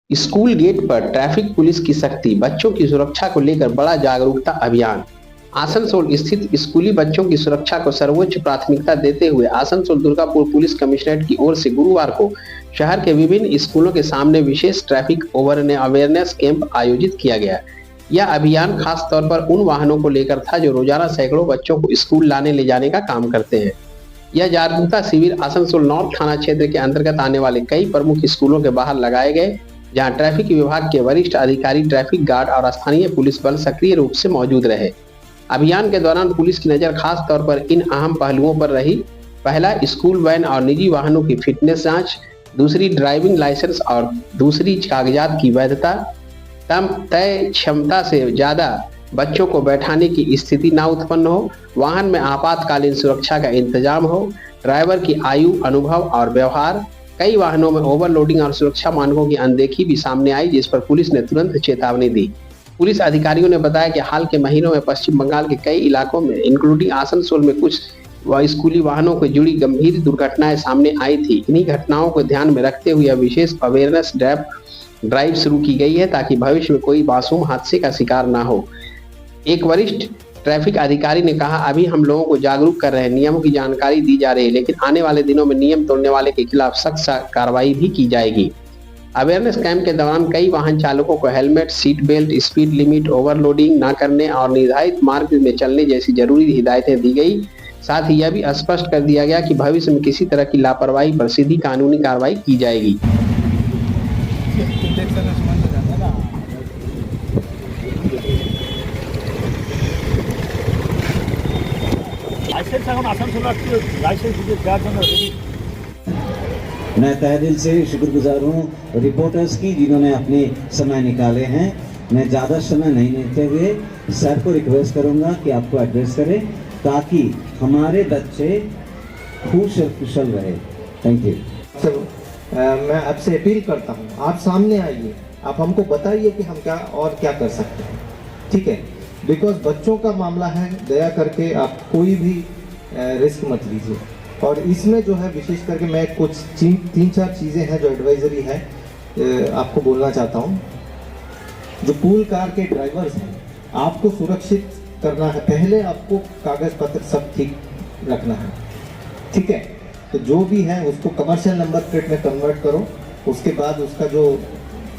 School gate पर traffic police की सख्ती, बच्चों की सुरक्षा को लेकर बड़ा जागरूकता अभियान। आसनसोल स्थित स्कूली बच्चों की सुरक्षा को सर्वोच्च प्राथमिकता देते हुए आसनसोल दुर्गापुर पुलिस कमिश्नरेट की ओर से गुरुवार को शहर के विभिन्न स्कूलों के सामने विशेष ट्रैफिक अवेयरनेस कैंप आयोजित किया गया। यह अभियान खास तौर पर उन वाहनों को लेकर था जो रोजाना सैकड़ों बच्चों को स्कूल लाने ले जाने का काम करते हैं। यह जागरूकता शिविर आसनसोल नॉर्थ थाना क्षेत्र के अंतर्गत आने वाले कई प्रमुख स्कूलों के बाहर लगाए गए, जहां ट्रैफिक विभाग के वरिष्ठ अधिकारी, ट्रैफिक गार्ड और स्थानीय पुलिस बल सक्रिय रूप से मौजूद रहे। अभियान के दौरान पुलिस की नजर खास तौर पर इन अहम पहलुओं पर रही। पहला, स्कूल वैन और निजी वाहनों की फिटनेस जांच। दूसरी, ड्राइविंग लाइसेंस और दूसरी कागजात की वैधता। तय क्षमता से ज्यादा बच्चों को बैठाने की स्थिति न उत्पन्न हो। वाहन में आपातकालीन सुरक्षा का इंतजाम हो। ड्राइवर की आयु, अनुभव और व्यवहार। कई वाहनों में ओवरलोडिंग और सुरक्षा मानकों की अनदेखी भी सामने आई, जिस पर पुलिस ने तुरंत चेतावनी दी। पुलिस अधिकारियों ने बताया कि हाल के महीनों में पश्चिम बंगाल के कई इलाकों में इंक्लूडिंग आसनसोल में कुछ स्कूली वाहनों से जुड़ी गंभीर दुर्घटनाएं सामने आई थी। इन्हीं घटनाओं को ध्यान में रखते हुए विशेष अवेयरनेस ड्राइव शुरू की गई है, ताकि भविष्य में कोई मासूम हादसे का शिकार न हो। एक वरिष्ठ ट्रैफिक अधिकारी ने कहा, अभी हम लोगों को जागरूक कर रहे हैं, नियमों की जानकारी दी जा रही है, लेकिन आने वाले दिनों में नियम तोड़ने वाले के खिलाफ सख्त कार्रवाई भी की जाएगी। अवेयरनेस कैंप के दौरान कई वाहन चालकों को helmet, seat belt, speed limit, overloading न करने और निर्धारित मार्ग में चलने जैसी जरूरी हिदायतें दी गई। साथ ही यह भी स्पष्ट कर दिया गया कि भविष्य में किसी तरह की लापरवाही पर सीधी कानूनी कार्रवाई की जाएगी। मैं तहे दिल से शुक्रगुजार हूँ रिपोर्टर्स की, जिन्होंने अपने समय निकाले हैं। मैं ज़्यादा समय नहीं लेते हुए सर को रिक्वेस्ट करूँगा कि आपको एड्रेस करें, ताकि हमारे बच्चे खुश और कुशल रहे। Thank you. मैं आपसे अपील करता हूँ, आप सामने आइए, आप हमको बताइए कि हम क्या कर सकते हैं, ठीक है? बिकॉज बच्चों का मामला है, दया करके आप कोई भी रिस्क मत लीजिए। और इसमें जो है विशेष करके मैं कुछ 3-4 चीज़ें हैं जो एडवाइजरी है आपको बोलना चाहता हूँ। जो पूल कार के ड्राइवर्स हैं, आपको सुरक्षित करना है, पहले आपको कागज़ पत्र सब ठीक रखना है, ठीक है? तो जो भी है उसको कमर्शियल नंबर प्लेट में कन्वर्ट करो। उसके बाद उसका जो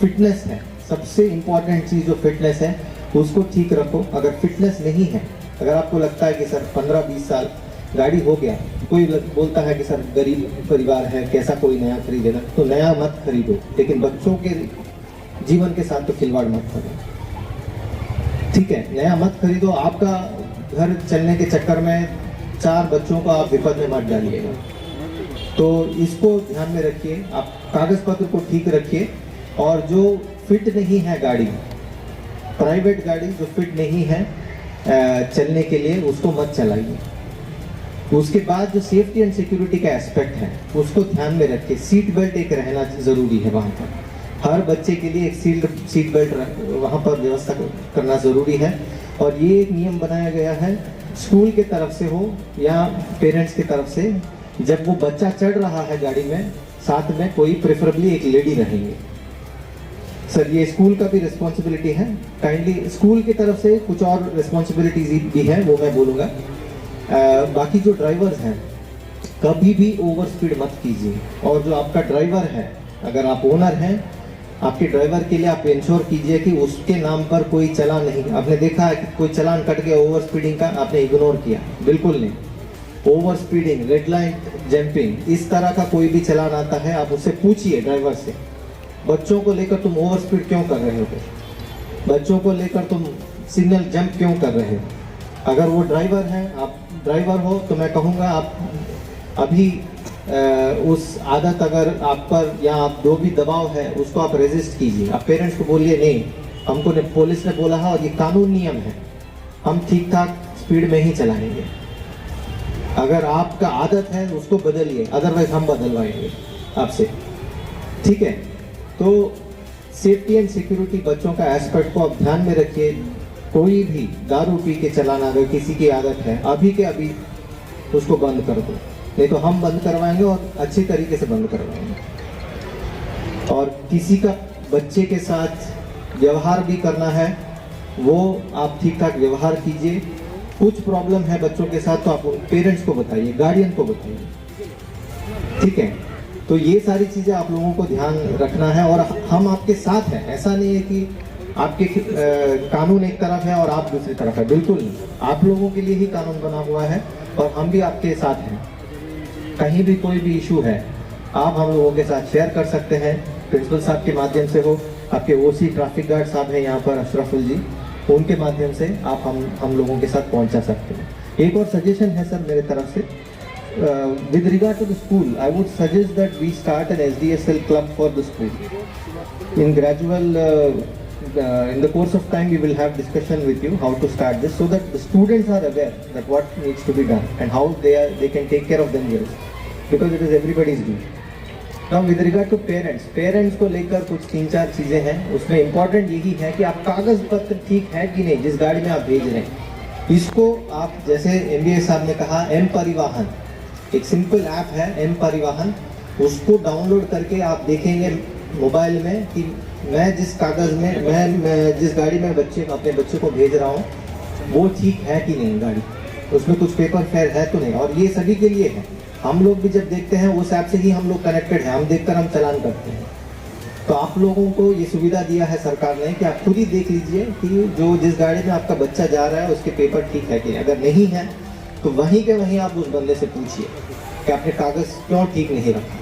फिटनेस है, सबसे इम्पॉर्टेंट चीज़ जो फिटनेस है उसको ठीक रखो। अगर फिटनेस नहीं है, अगर आपको लगता है कि सर 15-20 साल गाड़ी हो गया, कोई बोलता है कि सर गरीब परिवार है, कैसा कोई नया खरीदेगा, तो नया मत खरीदो, लेकिन बच्चों के जीवन के साथ तो खिलवाड़ मत करो, ठीक है? नया मत खरीदो। आपका घर चलने के चक्कर में 4 बच्चों को आप विपद में मत डालिएगा। तो इसको ध्यान में रखिए, आप कागज़ पत्र को ठीक रखिए। और जो फिट नहीं है गाड़ी, प्राइवेट गाड़ी जो फिट नहीं है चलने के लिए, उसको मत चलाइए। उसके बाद जो सेफ्टी एंड सिक्योरिटी का एस्पेक्ट है उसको ध्यान में रखिए। सीट बेल्ट एक रहना ज़रूरी है वहाँ पर, हर बच्चे के लिए एक सीट बेल्ट वहाँ पर व्यवस्था करना ज़रूरी है। और ये एक नियम बनाया गया है स्कूल के तरफ से हो या पेरेंट्स की तरफ से, जब वो बच्चा चढ़ रहा है गाड़ी में, साथ में कोई प्रेफरेबली एक लेडी रहेंगे। सर ये स्कूल का भी रिस्पॉन्सिबिलिटी है, काइंडली स्कूल की तरफ से कुछ और रिस्पॉन्सिबिलिटीज भी है, वो मैं बोलूँगा। बाकी जो ड्राइवर्स हैं, कभी भी ओवर स्पीड मत कीजिए। और जो आपका ड्राइवर है, अगर आप ओनर हैं, आपके ड्राइवर के लिए आप इंश्योर कीजिए कि उसके नाम पर कोई चालान नहीं। आपने देखा है कि कोई चालान कट गया ओवर स्पीडिंग का, आपने इग्नोर किया, बिल्कुल नहीं। Over speeding, red light jumping, इस तरह का कोई भी चालान आता है, आप उससे पूछिए ड्राइवर से, बच्चों को लेकर तुम ओवर स्पीड क्यों कर रहे हो, बच्चों को लेकर तुम सिग्नल जंप क्यों कर रहे हो। अगर वो ड्राइवर है, आप ड्राइवर हो, तो मैं कहूँगा आप अभी उस आदत अगर आप पर या आप जो भी दबाव है उसको आप रेजिस्ट कीजिए। आप पेरेंट्स को बोलिए नहीं, हमको पुलिस ने बोला है और ये कानून नियम है, हम ठीक ठाक स्पीड में ही चलाएंगे। अगर आपका आदत है उसको बदलिए, अदरवाइज हम बदलवाएंगे आपसे, ठीक है? तो सेफ्टी एंड सिक्योरिटी बच्चों का एस्पेक्ट को आप ध्यान में रखिए। कोई भी दारू पी के चलाना अगर किसी की आदत है, अभी के अभी उसको बंद कर दो, नहीं तो हम बंद करवाएंगे और अच्छी तरीके से बंद करवाएंगे। और किसी का बच्चे के साथ व्यवहार भी करना है वो आप ठीक ठाक व्यवहार कीजिए। कुछ प्रॉब्लम है बच्चों के साथ तो आप पेरेंट्स को बताइए, गार्डियन को बताइए, ठीक है। तो ये सारी चीज़ें आप लोगों को ध्यान रखना है और हम आपके साथ हैं। ऐसा नहीं है कि आपके कानून एक तरफ है और आप दूसरी तरफ है, बिल्कुल नहीं। आप लोगों के लिए ही कानून बना हुआ है और हम भी आपके साथ हैं। कहीं भी कोई भी इशू है आप हम लोगों के साथ शेयर कर सकते हैं, प्रिंसिपल साहब के माध्यम से हो, आपके ओसी ट्रैफिक गार्ड साहब हैं यहाँ पर अशरफुल जी, उनके माध्यम से आप हम लोगों के साथ पहुँचा सकते हैं। एक और सजेशन है सर मेरे तरफ से, with regard to the school, I would suggest that we start an SDSL club for the school. In gradual, in the course of time, we will have discussion with you how to start this, so that the students are aware that what needs to be done and how they can take care of themselves, because it is everybody's duty. Now, with regard to parents को लेकर कुछ 3-4 चीजें हैं। उसमें important यही है कि आप कागज पत्र ठीक है कि नहीं, जिस गाड़ी में आप भेज रहे हैं इसको आप, जैसे MBA साहब ने कहा, एम परिवहन एक सिंपल ऐप है, एम परिवहन, उसको डाउनलोड करके आप देखेंगे मोबाइल में कि मैं जिस कागज़ में मैं जिस गाड़ी में अपने बच्चे को भेज रहा हूँ वो ठीक है कि नहीं, गाड़ी उसमें कुछ पेपर फेयर है तो नहीं। और ये सभी के लिए है, हम लोग भी जब देखते हैं उस ऐप से ही हम लोग कनेक्टेड हैं, हम देखकर हम चालान करते हैं। तो आप लोगों को ये सुविधा दिया है सरकार ने कि आप खुद ही देख लीजिए कि जो जिस गाड़ी में आपका बच्चा जा रहा है उसके पेपर ठीक है कि नहीं। अगर नहीं है तो वहीं के वहीं आप उस बंदे से पूछिए कि आपने कागज़ क्यों ठीक नहीं रखा,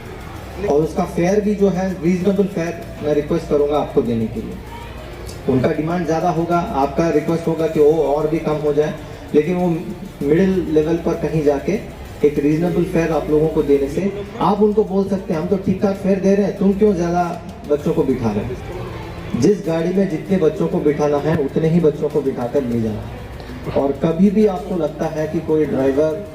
और उसका फेयर भी जो है रीजनेबल फेयर मैं रिक्वेस्ट करूंगा आपको देने के लिए। उनका डिमांड ज़्यादा होगा, आपका रिक्वेस्ट होगा कि वो और भी कम हो जाए, लेकिन वो मिडिल लेवल पर कहीं जाके एक रीजनेबल फेयर आप लोगों को देने से आप उनको बोल सकते हैं हम तो ठीक ठाक फेयर दे रहे हैं, तुम क्यों ज़्यादा बच्चों को बिठा रहे हैं। जिस गाड़ी में जितने बच्चों को बिठाना है उतने ही बच्चों को बिठाकर ले जाना। और कभी भी आपको लगता है कि कोई ड्राइवर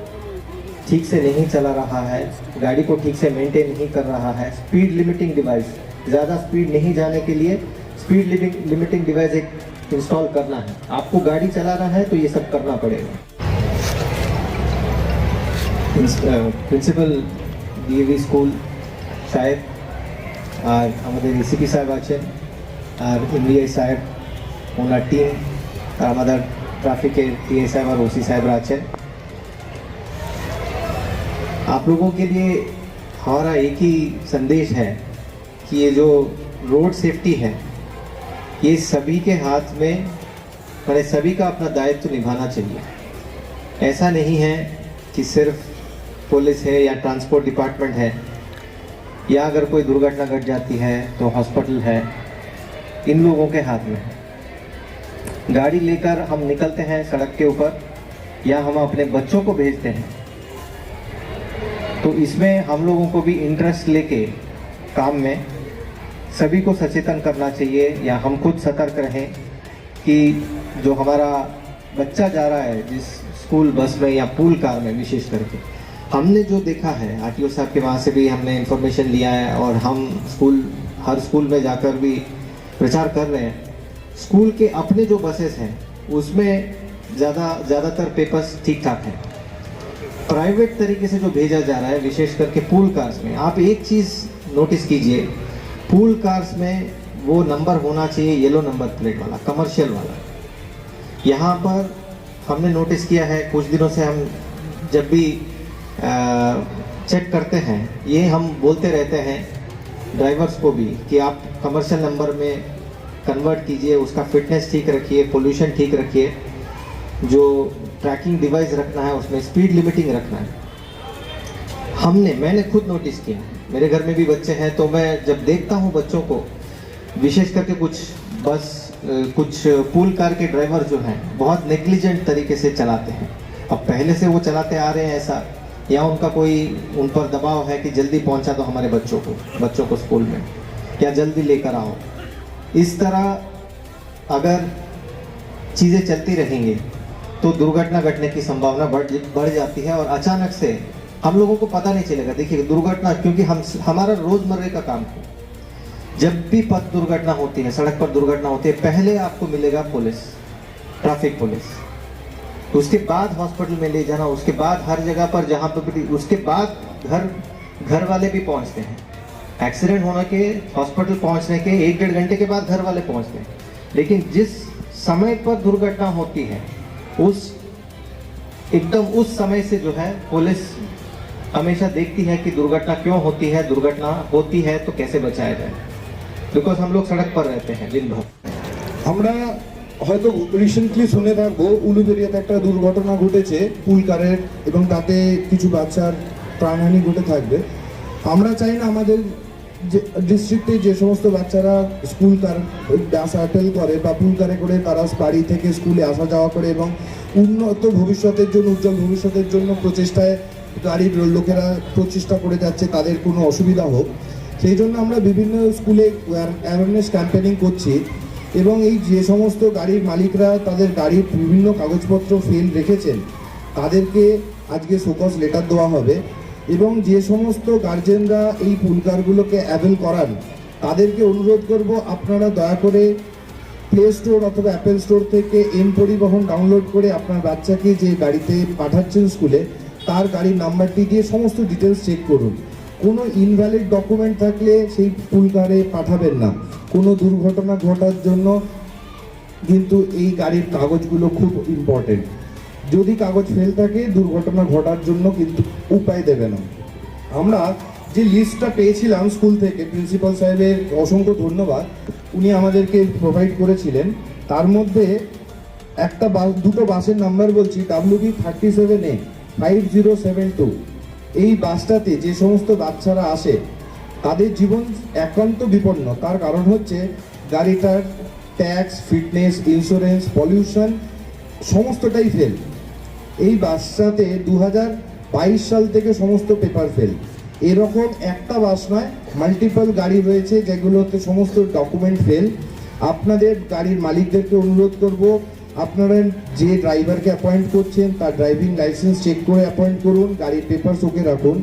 ठीक से नहीं चला रहा है, गाड़ी को ठीक से मेंटेन नहीं कर रहा है, स्पीड लिमिटिंग डिवाइस, ज़्यादा स्पीड नहीं जाने के लिए स्पीड लिमिटिंग डिवाइस एक इंस्टॉल करना है। आपको गाड़ी चलाना है तो ये सब करना पड़ेगा। प्रिंसिपल DAV स्कूल साहेब আর আমাদের এসিপি সাহেব আছেন আর MVI সাহেব ওনার টিম আর আমাদের ট্রাফিকের টিএ साहब और OC साहबরা আছেন। आप लोगों के लिए हमारा एक ही संदेश है कि ये जो रोड सेफ्टी है ये सभी के हाथ में, मैंने सभी का अपना दायित्व निभाना चाहिए। ऐसा नहीं है कि सिर्फ पुलिस है या ट्रांसपोर्ट डिपार्टमेंट है या अगर कोई दुर्घटना घट जाती है तो हॉस्पिटल है, इन लोगों के हाथ में है। गाड़ी लेकर हम निकलते हैं सड़क के ऊपर या हम अपने बच्चों को भेजते हैं तो इसमें हम लोगों को भी इंटरेस्ट लेके काम में सभी को सचेतन करना चाहिए, या हम खुद सतर्क रहें कि जो हमारा बच्चा जा रहा है जिस स्कूल बस में या पूल कार में, विशेष करके हमने जो देखा है RTO साहब के वहाँ से भी हमने इंफॉर्मेशन लिया है और हम हर स्कूल में जाकर भी प्रचार कर रहे हैं। स्कूल के अपने जो बसेस हैं उसमें ज़्यादातर पेपर्स ठीक ठाक हैं। प्राइवेट तरीके से जो भेजा जा रहा है विशेष करके पूल कार्स में, आप एक चीज़ नोटिस कीजिए, पूल कार्स में वो नंबर होना चाहिए येलो नंबर प्लेट वाला, कमर्शियल वाला। यहाँ पर हमने नोटिस किया है कुछ दिनों से, हम जब भी चेक करते हैं ये हम बोलते रहते हैं ड्राइवर्स को भी कि आप कमर्शियल नंबर में कन्वर्ट कीजिए, उसका फिटनेस ठीक रखिए, पोल्यूशन ठीक रखिए, जो ट्रैकिंग डिवाइस रखना है उसमें स्पीड लिमिटिंग रखना है। मैंने खुद नोटिस किया, मेरे घर में भी बच्चे हैं तो मैं जब देखता हूँ बच्चों को, विशेष करके कुछ पूल कार के ड्राइवर जो हैं बहुत नेग्लिजेंट तरीके से चलाते हैं। अब पहले से वो चलाते आ रहे हैं ऐसा, या उनका कोई उन पर दबाव है कि जल्दी पहुंचा दो हमारे बच्चों को स्कूल में, या जल्दी लेकर आओ। इस तरह अगर चीज़ें चलती रहेंगी तो दुर्घटना घटने की संभावना बढ़ जाती है और अचानक से हम लोगों को पता नहीं चलेगा। देखिए दुर्घटना, क्योंकि हमारा रोज़मर्रे का काम है, जब भी पथ दुर्घटना होती है, सड़क पर दुर्घटना होती है, पहले आपको मिलेगा पुलिस, ट्रैफिक पुलिस, उसके बाद हॉस्पिटल में ले जाना, उसके बाद हर जगह पर जहाँ पर भी, उसके बाद घर वाले भी पहुँचते हैं। एक्सीडेंट होने के हॉस्पिटल पहुंचने के 1-1.5 घंटे के बाद घर वाले पहुंचते हैं, लेकिन जिस समय पर दुर्घटना होती है उस समय से जो है पुलिस हमेशा देखती है कि दुर्घटना क्यों होती है, दुर्घटना होती है तो कैसे बचाया जाए, बिकॉज हम लोग सड़क पर रहते हैं दिन भर। আমরা হয়তো রিসেন্টলি শুনে থাকবো উলুবেড়িয়াতে একটা দুর্ঘটনা ঘটেছে পুল কারের, এবং তাতে কিছু বাচ্চার প্রাণহানি ঘটে থাকবে। আমরা চাই না আমাদের যে ডিস্ট্রিক্টে যে সমস্ত বাচ্চারা স্কুল কার বাস অ্যাটেল করে বা পুল কারে করে তারা বাড়ি থেকে স্কুলে আসা যাওয়া করে এবং উন্নত ভবিষ্যতের জন্য, উজ্জ্বল ভবিষ্যতের জন্য প্রচেষ্টায় গাড়ির লোকেরা প্রচেষ্টা করে যাচ্ছে, তাদের কোনো অসুবিধা হোক সেই জন্য আমরা বিভিন্ন স্কুলে অ্যাওয়ারনেস ক্যাম্পেনিং করছি। এবং এই যে সমস্ত গাড়ির মালিকরা তাদের গাড়ির বিভিন্ন কাগজপত্র ফেল রেখেছেন তাদেরকে আজকে শোকজ লেটার দেওয়া হবে, এবং যে সমস্ত গার্জেনরা এই পুল কারগুলোকে অ্যাভেল করান তাদেরকে অনুরোধ করব আপনারা দয়া করে প্লে স্টোর অথবা অ্যাপেল স্টোর থেকে এম পরিবহন ডাউনলোড করে আপনার বাচ্চাকে যে গাড়িতে পাঠাচ্ছেন স্কুলে তার গাড়ির নাম্বারটি দিয়ে সমস্ত ডিটেলস চেক করুন। কোনো ইনভ্যালিড ডকুমেন্ট থাকলে সেই পুল কারে পাঠাবেন না। কোনো দুর্ঘটনা ঘটার জন্য কিন্তু এই গাড়ির কাগজগুলো খুব ইম্পর্টেন্ট। যদি কাগজ ফেল থাকে দুর্ঘটনা ঘটার জন্য কিন্তু উপায় দেবে না। আমরা যে লিস্টটা পেয়েছিলাম স্কুল থেকে, প্রিন্সিপাল সাহেবের অসংখ্য ধন্যবাদ, উনি আমাদেরকে প্রোভাইড করেছিলেন। তার মধ্যে দুটো বাসের নাম্বার বলছি, WB37A 5072। এই বাসটাতে যে সমস্ত বাচ্চারা আসে তাদের জীবন একান্ত বিপন্ন। তার কারণ হচ্ছে গাড়িটার ট্যাক্স, ফিটনেস, ইন্স্যুরেন্স, পলিউশন সমস্তটাই ফেল। এই বাসটাতে 2022 সাল থেকে সমস্ত পেপার ফেল। এরকম একটা বাস নয়, মাল্টিপল গাড়ি রয়েছে যেগুলোতে সমস্ত ডকুমেন্ট ফেল। আপনাদের গাড়ির মালিকদেরকে অনুরোধ করব আপনারা যে ড্রাইভারকে অ্যাপয়েন্ট করছেন তার ড্রাইভিং লাইসেন্স চেক করে অ্যাপয়েন্ট করুন, গাড়ির পেপার ওকে রাখুন।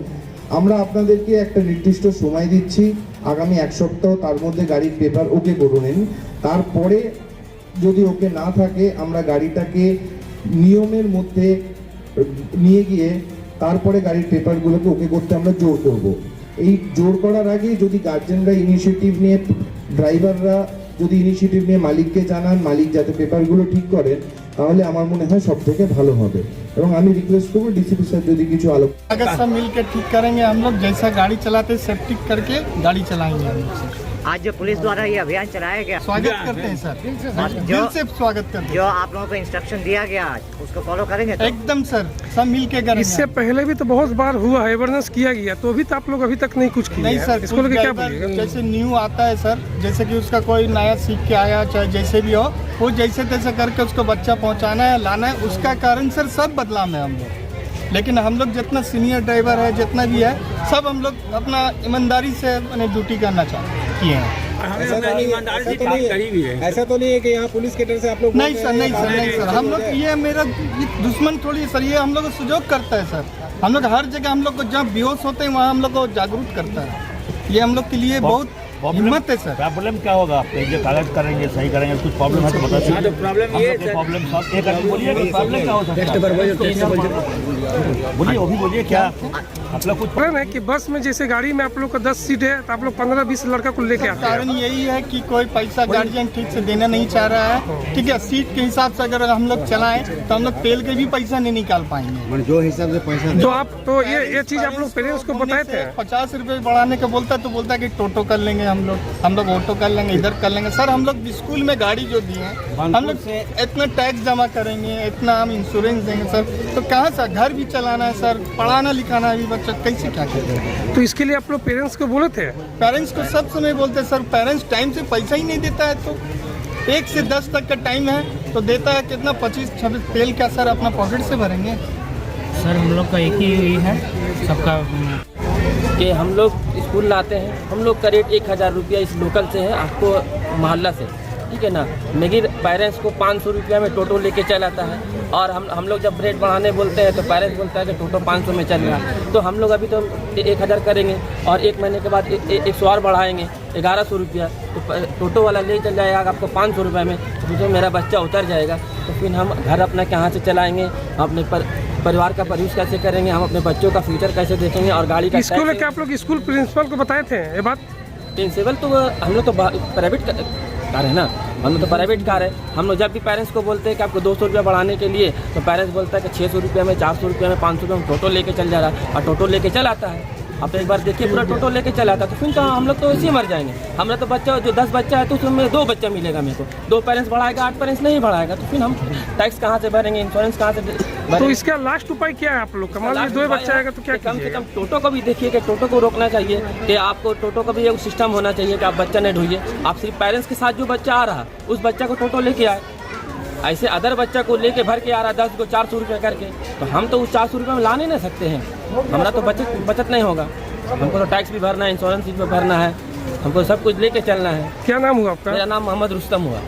আমরা আপনাদেরকে একটা নির্দিষ্ট সময় দিচ্ছি, আগামী 1 সপ্তাহ, তার মধ্যে গাড়ির পেপার ওকে করে নিন। তারপরে যদি ওকে না থাকে আমরা গাড়িটাকে নিয়মের মধ্যে নিয়ে গিয়ে তারপরে গাড়ির পেপারগুলোকে ওকে করতে আমরা জোর করব। এই জোর করার আগে যদি গার্জেনরা ইনিশিয়েটিভ নিয়ে, ড্রাইভাররা যদি ইনিশিয়েটিভ নিয়ে মালিককে জানান, মালিক যাতে পেপারগুলো ঠিক করেন, তাহলে আমার মনে হয় সব থেকে ভালো হবে। এবং আমি রিকোয়েস্ট করবো ডিসিপি স্যার যদি কিছু আলোক अगर सब मिल के ठीक करेंगे हम लोग, जैसा गाड़ी चलाते सेफ्टी करके गाड़ी चलाएंगे हम लोग। आज जो पुलिस द्वारा ये अभियान चलाया गया, स्वागत करते हैं सर, दिल से स्वागत करते जो आप लोगों को इंस्ट्रक्शन दिया गया आज उसको फॉलो करेंगे हैं एकदम सर, सब मिल के करेंगे। इससे पहले भी तो बहुत बार हुआ है, अवेयरनेस किया गया, तो अभी तो आप लोग अभी तक नहीं कुछ किया नहीं है। सर, इसको लेके क्या ड्राइवर बोलिएगा? जैसे न्यू आता है सर, जैसे कि उसका कोई नया सीख के आया, चाहे जैसे भी हो, वो जैसे तैसे करके उसको बच्चा पहुंचाना है, लाना है, उसका कारण सर सब बदलाव है हम लोग। लेकिन हम लोग जितना सीनियर ड्राइवर है, जितना भी है, सब हम लोग अपना ईमानदारी से अपने ड्यूटी करना किए हैं। ऐसा तो नहीं है कि यहाँ पुलिस के डर से आप लोग नहीं सर, नहीं सर, नहीं सर, हम लोग ये मेरा दुश्मन थोड़ी है सर, ये हम लोग को सुजोग करता है सर। हम लोग हर जगह हम लोग को जहाँ बेहोश होते हैं वहाँ हम लोग को जागरूक करता है। ये हम लोग के लिए बहुत हिम्मत है सर। प्रॉब्लम क्या होगा आपके? जो कागज करेंगे, सही करेंगे, कुछ प्रॉब्लम है तो बता दीजिए। प्रॉब्लम ये प्रॉब्लम बोलिए, प्रॉब्लम क्या हो सकता है? बोलिए, वो भी बोलिए क्या आप लोग कुछ प्रॉब्लम है कि बस में जैसे गाड़ी में आप लोग का 10 सीट है तो आप लोग 15-20 लड़का को लेके आते हैं। कारण यही है कि कोई पैसा गार्जियन ठीक से देना नहीं चाह रहा है, ठीक है। सीट के हिसाब से अगर हम लोग चलाएं तो हम लोग तेल के भी पैसा नहीं निकाल पाएंगे। जो हिसाब से पैसा तो आप तो ये चीज आप लोग पेरेंट्स को बताए थे? 50 रुपए बढ़ाने का बोलता है तो बोलता है कि टोटो कर लेंगे, हम लोग ऑटो कर लेंगे, इधर कर लेंगे। सर हम लोग स्कूल में गाड़ी जो दी है, हम लोग इतना टैक्स जमा करेंगे, इतना हम इंश्योरेंस देंगे सर, तो कहाँ से घर भी चलाना है सर, पढ़ाना लिखाना है भी बच्चा, कैसे क्या करें? तो इसके लिए आप लोग पेरेंट्स को बोले थे? पेरेंट्स को सब समय बोलते हैं सर, पेरेंट्स टाइम से पैसा ही नहीं देता है, तो 1 से 10 तक का टाइम है तो देता है कितना, 25-26 तेल क्या सर अपना पॉकेट से भरेंगे? सर हम लोग का एक ही है सबका कि हम लोग स्कूल लाते हैं, हम लोग का रेट 1000 रुपया इस लोकल से है, आपको मोहल्ला से, ठीक है ना। मेरे पेरेंट्स को 500 रुपया में टोटो लेके चल आता है, और हम लोग जब रेट बढ़ाने बोलते हैं तो पेरेंट्स बोलता है कि टोटो 500 में चल रहा है, तो हम लोग अभी तो 1000 करेंगे और 1 महीने के बाद 100 और बढ़ाएंगे, 1100 रुपया, तो टोटो वाला ले चल जाएगा आपको 500 रुपये में, तो मेरा बच्चा उतर जाएगा, तो फिर हम घर अपना कहाँ से चलाएँगे, अपने पर परिवार का परवरिश कैसे करेंगे, हम अपने बच्चों का फ्यूचर कैसे देखेंगे और गाड़ी का स्कूल में क्या आप लोग स्कूल प्रिंसिपल को बताए थे ये बात? प्रिंसिपल तो हम लोग तो प्राइवेट कार है ना, हम लोग तो प्राइवेट कार है। हम लोग जब भी पेरेंट्स को बोलते हैं कि आपको 200 रुपया बढ़ाने के लिए, तो पेरेंट्स बोलता है कि 600 रुपये में, 400 रुपये में, 500 रुपये में टोटो लेके चल जा रहा है, और टोटो लेके चल आता है। आप एक बार देखिए पूरा टोटो लेके चला था, तो फिर तो हम लोग तो ऐसे ही मर जाएंगे। हमारा तो बच्चा जो 10 बच्चा है तो उसमें 2 बच्चा मिलेगा मेरे को, 2 पेरेंट्स बढ़ाएगा, 8 पेरेंट्स नहीं बढ़ाएगा, तो फिर हम टैक्स कहाँ से भरेंगे, इंश्योरेंस कहाँ से भरेंगे? तो इसका लास्ट उपाय क्या है आप लोग का? मान लीजिए 2 बच्चा आएगा तो क्या कम से कीजिएगा? कम टोटो को भी देखिए कि टोटो को रोकना चाहिए, कि आपको टोटो का भी एक सिस्टम होना चाहिए कि आप बच्चा नहीं ढूंढिए, आप सिर्फ पेरेंट्स के साथ जो बच्चा आ रहा उस बच्चा को टोटो लेके आए। ऐसे अदर बच्चा को लेके भर के आ रहा 10 को 400 रुपये करके, तो हम तो उस 400 रुपये में ला नहीं सकते हैं, हमारा तो बचत नहीं होगा। हमको तो टैक्स भी भरना है, इंश्योरेंस भी भरना है, हमको सब कुछ लेके चलना है। क्या नाम हुआ आपका? मेरा नाम मोहम्मद रुस्तम हुआ।